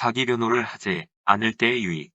자기 변호를 하지 않을 때의 유익.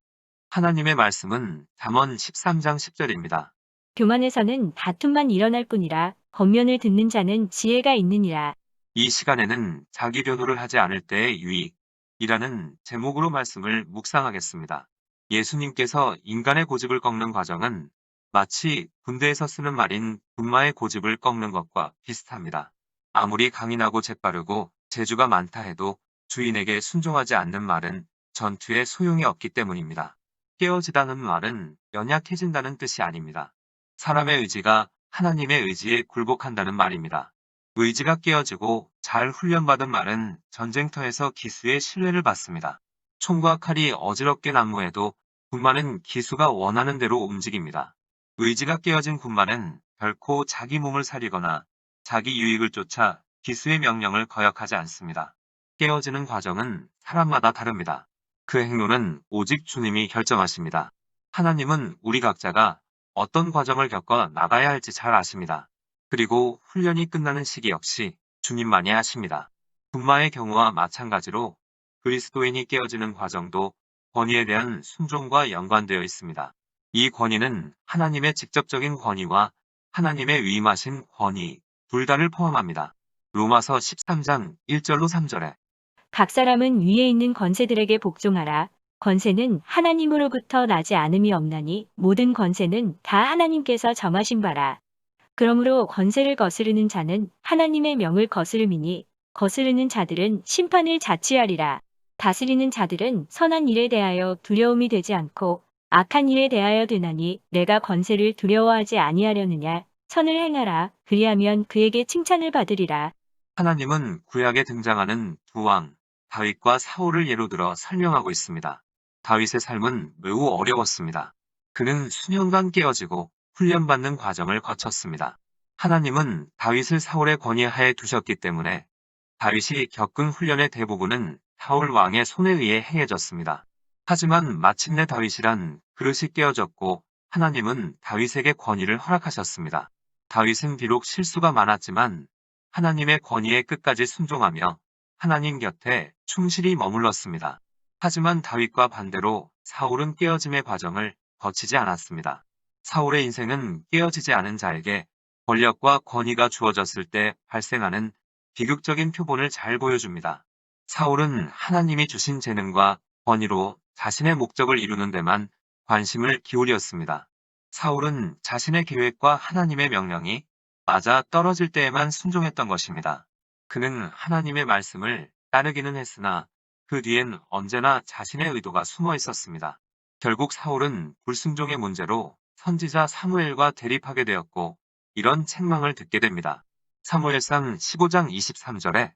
하나님의 말씀은 잠언 13장 10절입니다. 교만에서는 다툼만 일어날 뿐이라 권면을 듣는 자는 지혜가 있느니라. 이 시간에는 자기 변호를 하지 않을 때의 유익이라는 제목으로 말씀을 묵상하겠습니다. 예수님께서 인간의 고집을 꺾는 과정은 마치 군대에서 쓰는 말인 군마의 고집을 꺾는 것과 비슷합니다. 아무리 강인하고 재빠르고 재주가 많다 해도 주인에게 순종하지 않는 말은 전투에 소용이 없기 때문입니다. 깨어지다는 말은 연약해진다는 뜻이 아닙니다. 사람의 의지가 하나님의 의지에 굴복한다는 말입니다. 의지가 깨어지고 잘 훈련받은 말은 전쟁터에서 기수의 신뢰를 받습니다. 총과 칼이 어지럽게 난무해도 군마는 기수가 원하는 대로 움직입니다. 의지가 깨어진 군마는 결코 자기 몸을 사리거나 자기 유익을 쫓아 기수의 명령을 거역하지 않습니다. 깨어지는 과정은 사람마다 다릅니다. 그 행로는 오직 주님이 결정하십니다. 하나님은 우리 각자가 어떤 과정을 겪어 나가야 할지 잘 아십니다. 그리고 훈련이 끝나는 시기 역시 주님만이 아십니다. 군마의 경우와 마찬가지로 그리스도인이 깨어지는 과정도 권위에 대한 순종과 연관되어 있습니다. 이 권위는 하나님의 직접적인 권위와 하나님의 위임하신 권위 둘 다를 포함합니다. 로마서 13장 1절로 3절에 각 사람은 위에 있는 권세들에게 복종하라. 권세는 하나님으로부터 나지 않음이 없나니 모든 권세는 다 하나님께서 정하신 바라. 그러므로 권세를 거스르는 자는 하나님의 명을 거스름이니 거스르는 자들은 심판을 자취하리라. 다스리는 자들은 선한 일에 대하여 두려움이 되지 않고 악한 일에 대하여 되나니 내가 권세를 두려워하지 아니하려느냐. 선을 행하라. 그리하면 그에게 칭찬을 받으리라. 하나님은 구약에 등장하는 두 왕, 다윗과 사울을 예로 들어 설명하고 있습니다. 다윗의 삶은 매우 어려웠습니다. 그는 수년간 깨어지고 훈련받는 과정을 거쳤습니다. 하나님은 다윗을 사울의 권위하에 두셨기 때문에 다윗이 겪은 훈련의 대부분은 사울 왕의 손에 의해 행해졌습니다. 하지만 마침내 다윗이란 그릇이 깨어졌고 하나님은 다윗에게 권위를 허락하셨습니다. 다윗은 비록 실수가 많았지만 하나님의 권위에 끝까지 순종하며 하나님 곁에 충실히 머물렀습니다. 하지만 다윗과 반대로 사울은 깨어짐의 과정을 거치지 않았습니다. 사울의 인생은 깨어지지 않은 자에게 권력과 권위가 주어졌을 때 발생하는 비극적인 표본을 잘 보여줍니다. 사울은 하나님이 주신 재능과 권위로 자신의 목적을 이루는 데만 관심을 기울였습니다. 사울은 자신의 계획과 하나님의 명령이 맞아 떨어질 때에만 순종했던 것입니다. 그는 하나님의 말씀을 따르기는 했으나 그 뒤엔 언제나 자신의 의도가 숨어 있었습니다. 결국 사울은 불순종의 문제로 선지자 사무엘과 대립하게 되었고 이런 책망을 듣게 됩니다. 사무엘상 15장 23절에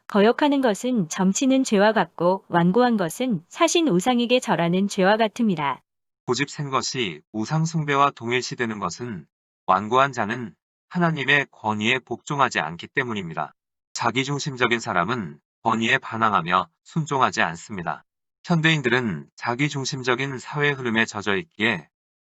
거역하는 것은 점치는 죄와 같고 완고한 것은 사신 우상에게 절하는 죄와 같음이라. 고집 센 것이 우상 숭배와 동일시되는 것은 완고한 자는 하나님의 권위에 복종하지 않기 때문입니다. 자기중심적인 사람은 권위에 반항하며 순종하지 않습니다. 현대인들은 자기중심적인 사회 흐름에 젖어 있기에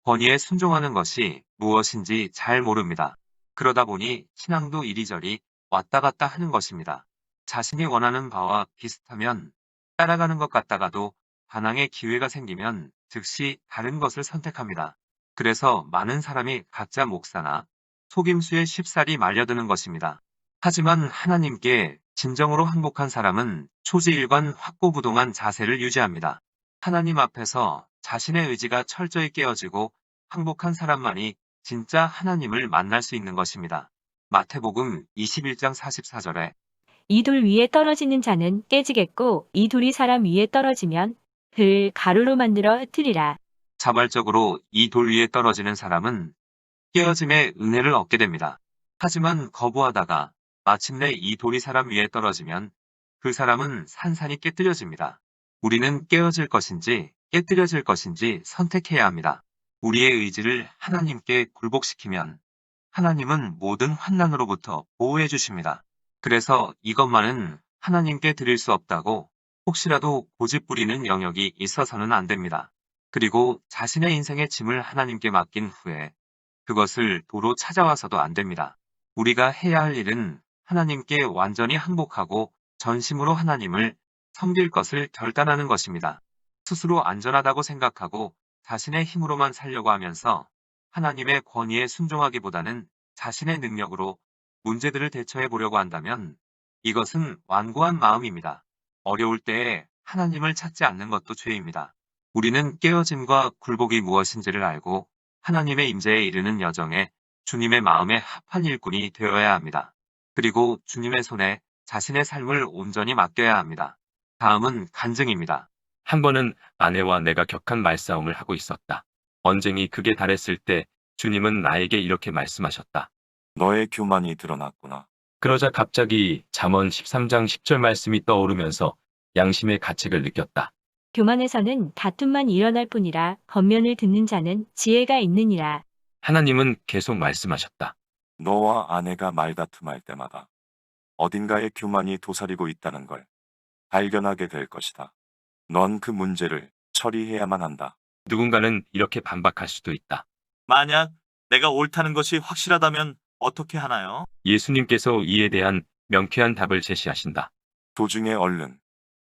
권위에 순종하는 것이 무엇인지 잘 모릅니다. 그러다 보니 신앙도 이리저리 왔다 갔다 하는 것입니다. 자신이 원하는 바와 비슷하면 따라가는 것 같다가도 반항의 기회가 생기면 즉시 다른 것을 선택합니다. 그래서 많은 사람이 가짜 목사나 속임수에 쉽사리 말려드는 것입니다. 하지만 하나님께 진정으로 항복한 사람은 초지일관 확고부동한 자세를 유지합니다. 하나님 앞에서 자신의 의지가 철저히 깨어지고 항복한 사람만이 진짜 하나님을 만날 수 있는 것입니다. 마태복음 21장 44절에 이 돌 위에 떨어지는 자는 깨지겠고 이 돌이 사람 위에 떨어지면 그를 가루로 만들어 흩으리라. 자발적으로 이 돌 위에 떨어지는 사람은 깨어짐의 은혜를 얻게 됩니다. 하지만 거부하다가 마침내 이 돌이 사람 위에 떨어지면 그 사람은 산산이 깨뜨려집니다. 우리는 깨어질 것인지 깨뜨려질 것인지 선택해야 합니다. 우리의 의지를 하나님께 굴복시키면 하나님은 모든 환난으로부터 보호해 주십니다. 그래서 이것만은 하나님께 드릴 수 없다고 혹시라도 고집 부리는 영역이 있어서는 안 됩니다. 그리고 자신의 인생의 짐을 하나님께 맡긴 후에 그것을 도로 찾아와서도 안 됩니다. 우리가 해야 할 일은 하나님께 완전히 항복하고 전심으로 하나님을 섬길 것을 결단하는 것입니다. 스스로 안전하다고 생각하고 자신의 힘으로만 살려고 하면서 하나님의 권위에 순종하기보다는 자신의 능력으로 문제들을 대처해 보려고 한다면 이것은 완고한 마음입니다. 어려울 때에 하나님을 찾지 않는 것도 죄입니다. 우리는 깨어짐과 굴복이 무엇인지를 알고 하나님의 임재에 이르는 여정에 주님의 마음에 합한 일꾼이 되어야 합니다. 그리고 주님의 손에 자신의 삶을 온전히 맡겨야 합니다. 다음은 간증입니다. 한 번은 아내와 내가 격한 말싸움을 하고 있었다. 언쟁이 극에 달했을 때 주님은 나에게 이렇게 말씀하셨다. 너의 교만이 드러났구나. 그러자 갑자기 잠언 13장 10절 말씀이 떠오르면서 양심의 가책을 느꼈다. 교만에서는 다툼만 일어날 뿐이라 겉면을 듣는 자는 지혜가 있느니라. 하나님은 계속 말씀하셨다. 너와 아내가 말다툼할 때마다 어딘가에 교만이 도사리고 있다는 걸 발견하게 될 것이다. 넌 그 문제를 처리해야만 한다. 누군가는 이렇게 반박할 수도 있다. 만약 내가 옳다는 것이 확실하다면 어떻게 하나요? 예수님께서 이에 대한 명쾌한 답을 제시하신다. 도중에 얼른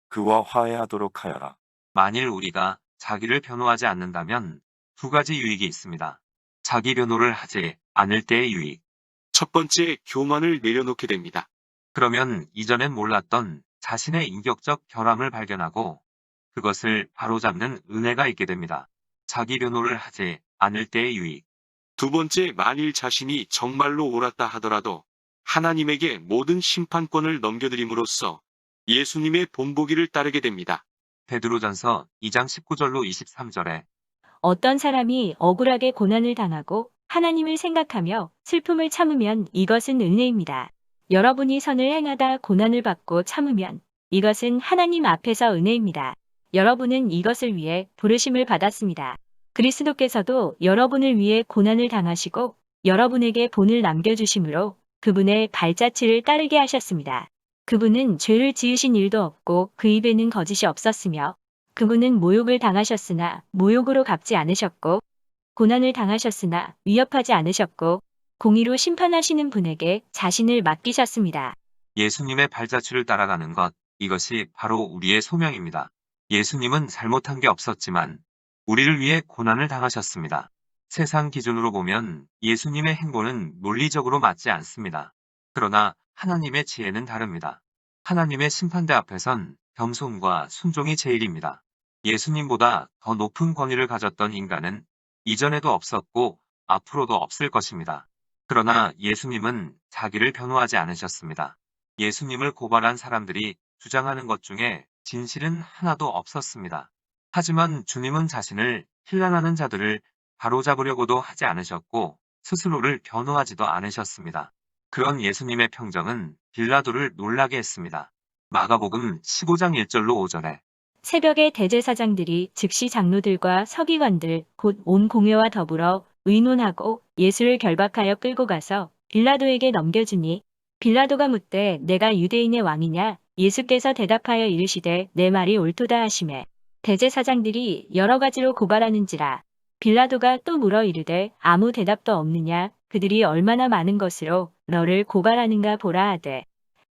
그와 화해하도록 하여라. 만일 우리가 자기를 변호하지 않는다면 두 가지 유익이 있습니다. 자기 변호를 하지 않을 때의 유익. 첫 번째, 교만을 내려놓게 됩니다. 그러면 이전엔 몰랐던 자신의 인격적 결함을 발견하고 그것을 바로잡는 은혜가 있게 됩니다. 자기 변호를 하지 않을 때의 유익. 두 번째, 만일 자신이 정말로 옳았다 하더라도 하나님에게 모든 심판권을 넘겨드림으로써 예수님의 본보기를 따르게 됩니다. 베드로전서 2장 19절로 23절에 어떤 사람이 억울하게 고난을 당하고 하나님을 생각하며 슬픔을 참으면 이것은 은혜입니다. 여러분이 선을 행하다 고난을 받고 참으면 이것은 하나님 앞에서 은혜입니다. 여러분은 이것을 위해 부르심을 받았습니다. 그리스도께서도 여러분을 위해 고난을 당하시고 여러분에게 본을 남겨주심으로 그분의 발자취를 따르게 하셨습니다. 그분은 죄를 지으신 일도 없고 그 입에는 거짓이 없었으며 그분은 모욕을 당하셨으나 모욕으로 갚지 않으셨고 고난을 당하셨으나 위협하지 않으셨고 공의로 심판하시는 분에게 자신을 맡기셨습니다. 예수님의 발자취를 따라가는 것, 이것이 바로 우리의 소명입니다. 예수님은 잘못한 게 없었지만 우리를 위해 고난을 당하셨습니다. 세상 기준으로 보면 예수님의 행보는 논리적으로 맞지 않습니다. 그러나 하나님의 지혜는 다릅니다. 하나님의 심판대 앞에선 겸손과 순종이 제일입니다. 예수님보다 더 높은 권위를 가졌던 인간은 이전에도 없었고 앞으로도 없을 것입니다. 그러나 예수님은 자기를 변호하지 않으셨습니다. 예수님을 고발한 사람들이 주장하는 것 중에 진실은 하나도 없었습니다. 하지만 주님은 자신을 힐난하는 자들을 바로잡으려고도 하지 않으셨고 스스로를 변호하지도 않으셨습니다. 그런 예수님의 평정은 빌라도를 놀라게 했습니다. 마가복음 15장 1절로 5절에 새벽에 대제사장들이 즉시 장로들과 서기관들 곧 온 공회와 더불어 의논하고 예수를 결박하여 끌고 가서 빌라도에게 넘겨주니 빌라도가 묻되 내가 유대인의 왕이냐? 예수께서 대답하여 이르시되 내 말이 옳도다 하시매 대제사장들이 여러 가지로 고발하는지라 빌라도가 또 물어 이르되 아무 대답도 없느냐? 그들이 얼마나 많은 것으로 너를 고발하는가 보라 하되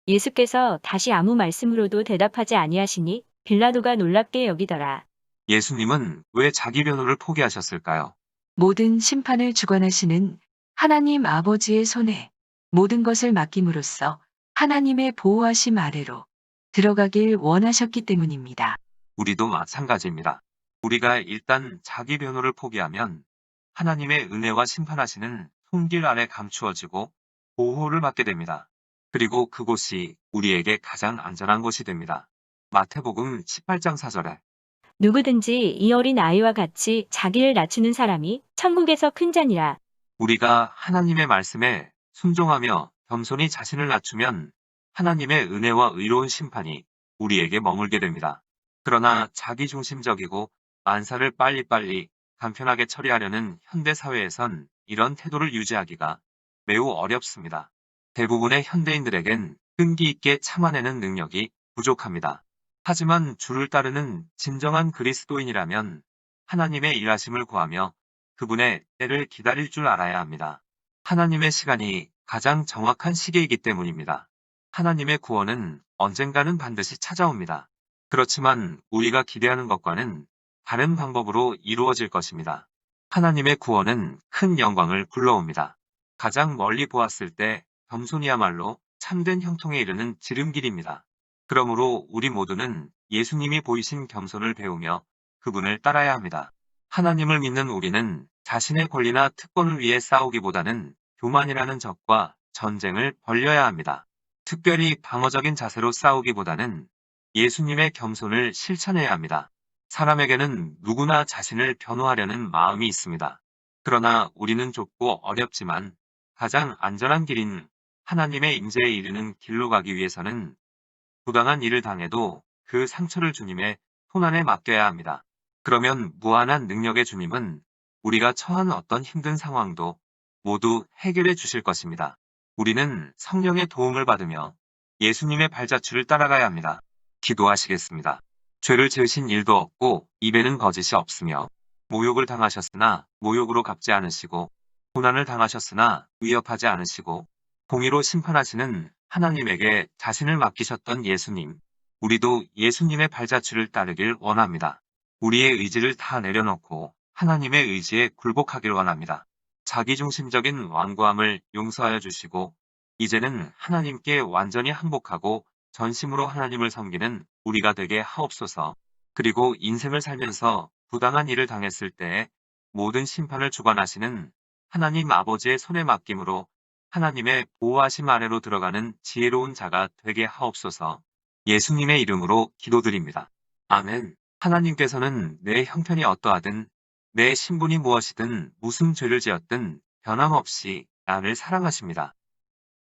예수께서 다시 아무 말씀으로도 대답하지 아니하시니 빌라도가 놀랍게 여기더라. 예수님은 왜 자기 변호를 포기하셨을까요? 모든 심판을 주관하시는 하나님 아버지의 손에 모든 것을 맡김으로써 하나님의 보호하심 아래로 들어가길 원하셨기 때문입니다. 우리도 마찬가지입니다. 우리가 일단 자기 변호를 포기하면 하나님의 은혜와 심판하시는 손길 아래 감추어지고 보호를 받게 됩니다. 그리고 그곳이 우리에게 가장 안전한 곳이 됩니다. 마태복음 18장 4절에 누구든지 이 어린 아이와 같이 자기를 낮추는 사람이 천국에서 큰 자니라. 우리가 하나님의 말씀에 순종하며 겸손히 자신을 낮추면 하나님의 은혜와 의로운 심판이 우리에게 머물게 됩니다. 그러나 자기중심적이고 만사를 빨리빨리 간편하게 처리하려는 현대 사회에선 이런 태도를 유지하기가 매우 어렵습니다. 대부분의 현대인들에겐 끈기 있게 참아내는 능력이 부족합니다. 하지만 주를 따르는 진정한 그리스도인이라면 하나님의 일하심을 구하며 그분의 때를 기다릴 줄 알아야 합니다. 하나님의 시간이 가장 정확한 시계이기 때문입니다. 하나님의 구원은 언젠가는 반드시 찾아옵니다. 그렇지만 우리가 기대하는 것과는 다른 방법으로 이루어질 것입니다. 하나님의 구원은 큰 영광을 불러옵니다. 가장 멀리 보았을 때 겸손이야말로 참된 형통에 이르는 지름길입니다. 그러므로 우리 모두는 예수님이 보이신 겸손을 배우며 그분을 따라야 합니다. 하나님을 믿는 우리는 자신의 권리나 특권을 위해 싸우기보다는 교만이라는 적과 전쟁을 벌려야 합니다. 특별히 방어적인 자세로 싸우기보다는 예수님의 겸손을 실천해야 합니다. 사람에게는 누구나 자신을 변호하려는 마음이 있습니다. 그러나 우리는 좁고 어렵지만 가장 안전한 길인 하나님의 임재에 이르는 길로 가기 위해서는 부당한 일을 당해도 그 상처를 주님의 손안에 맡겨야 합니다. 그러면 무한한 능력의 주님은 우리가 처한 어떤 힘든 상황도 모두 해결해 주실 것입니다. 우리는 성령의 도움을 받으며 예수님의 발자취를 따라가야 합니다. 기도하시겠습니다. 죄를 지으신 일도 없고 입에는 거짓이 없으며 모욕을 당하셨으나 모욕으로 갚지 않으시고 고난을 당하셨으나 위협하지 않으시고 공의로 심판하시는 하나님에게 자신을 맡기셨던 예수님. 우리도 예수님의 발자취를 따르길 원합니다. 우리의 의지를 다 내려놓고 하나님의 의지에 굴복하길 원합니다. 자기중심적인 완고함을 용서하여 주시고 이제는 하나님께 완전히 항복하고 전심으로 하나님을 섬기는 우리가 되게 하옵소서. 그리고 인생을 살면서 부당한 일을 당했을 때에 모든 심판을 주관하시는 하나님 아버지의 손에 맡김으로 하나님의 보호하심 아래로 들어가는 지혜로운 자가 되게 하옵소서. 예수님의 이름으로 기도드립니다. 아멘. 하나님께서는 내 형편이 어떠하든 내 신분이 무엇이든 무슨 죄를 지었든 변함없이 나를 사랑하십니다.